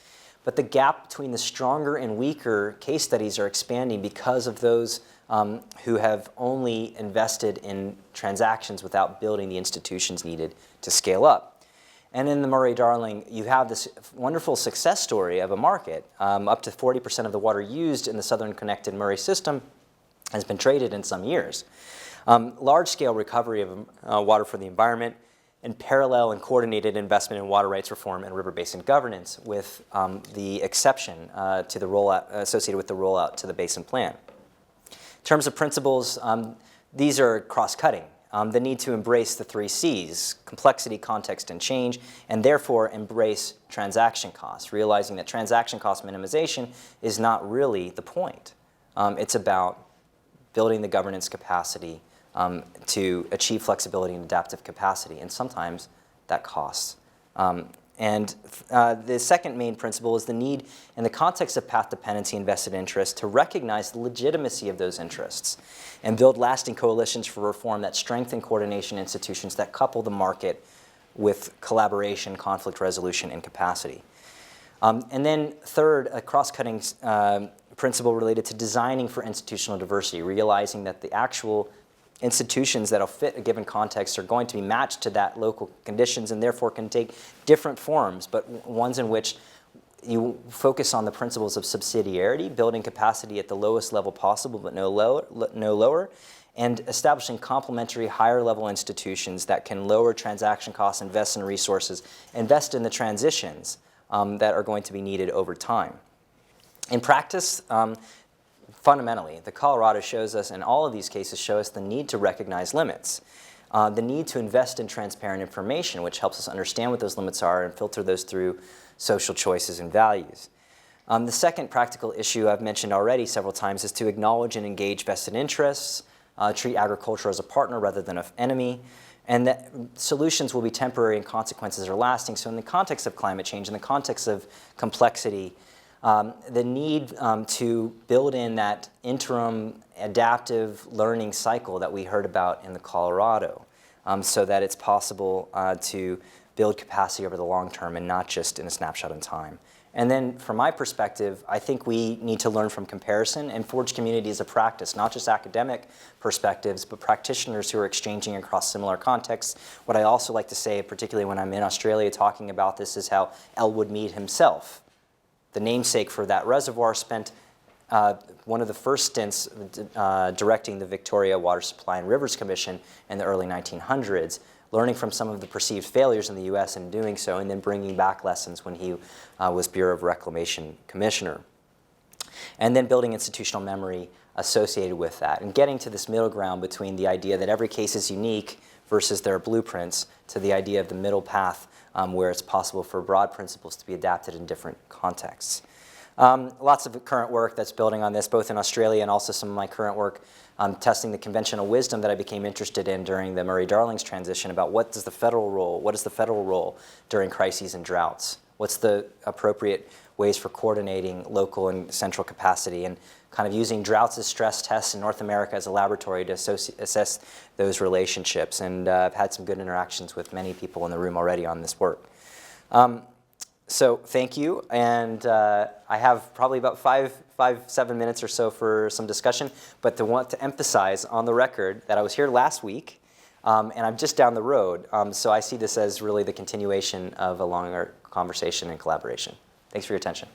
Speaker 1: But the gap between the stronger and weaker case studies are expanding because of those who have only invested in transactions without building the institutions needed to scale up. And in the Murray-Darling, you have this wonderful success story of a market. Up to 40% of the water used in the southern connected Murray system has been traded in some years. Large-scale recovery of water for the environment, and parallel and coordinated investment in water rights reform and river basin governance, with the exception to the rollout associated with the rollout to the Basin Plan. In terms of principles, these are cross-cutting. The need to embrace the three C's: complexity, context, and change, and therefore embrace transaction costs, realizing that transaction cost minimization is not really the point. It's about building the governance capacity to achieve flexibility and adaptive capacity, and sometimes that costs. The second main principle is the need, in the context of path dependency and vested interest, to recognize the legitimacy of those interests and build lasting coalitions for reform that strengthen coordination institutions that couple the market with collaboration, conflict resolution, and capacity. And then third, a cross-cutting principle related to designing for institutional diversity, realizing that the actual institutions that will fit a given context are going to be matched to that local conditions and therefore can take different forms, but ones in which you focus on the principles of subsidiarity, building capacity at the lowest level possible but no lower, and establishing complementary higher level institutions that can lower transaction costs, invest in resources, invest in the transitions that are going to be needed over time. In practice, fundamentally, the Colorado shows us, and all of these cases show us, the need to recognize limits, the need to invest in transparent information, which helps us understand what those limits are and filter those through social choices and values. The second practical issue I've mentioned already several times is to acknowledge and engage vested interests, treat agriculture as a partner rather than an enemy, and that solutions will be temporary and consequences are lasting. So in the context of climate change, in the context of complexity, the need to build in that interim adaptive learning cycle that we heard about in the Colorado, so that it's possible to build capacity over the long term and not just in a snapshot in time. And then from my perspective, I think we need to learn from comparison and forge community as a practice, not just academic perspectives, but practitioners who are exchanging across similar contexts. What I also like to say, particularly when I'm in Australia talking about this, is how Elwood Mead himself, the namesake for that reservoir, spent one of the first stints directing the Victoria Water Supply and Rivers Commission in the early 1900s, learning from some of the perceived failures in the US and doing so, and then bringing back lessons when he was Bureau of Reclamation Commissioner. And then building institutional memory associated with that, and getting to this middle ground between the idea that every case is unique versus their blueprints, to the idea of the middle path where it's possible for broad principles to be adapted in different contexts. Lots of current work that's building on this, both in Australia and also some of my current work testing the conventional wisdom that I became interested in during the Murray-Darling's transition about what is the federal role during crises and droughts? What's the appropriate ways for coordinating local and central capacity, and kind of using droughts as stress tests in North America as a laboratory to assess those relationships. And I've had some good interactions with many people in the room already on this work. So thank you, and I have probably about 7 minutes or so for some discussion, but to want to emphasize on the record that I was here last week, and I'm just down the road, so I see this as really the continuation of a longer conversation and collaboration. Thanks for your attention.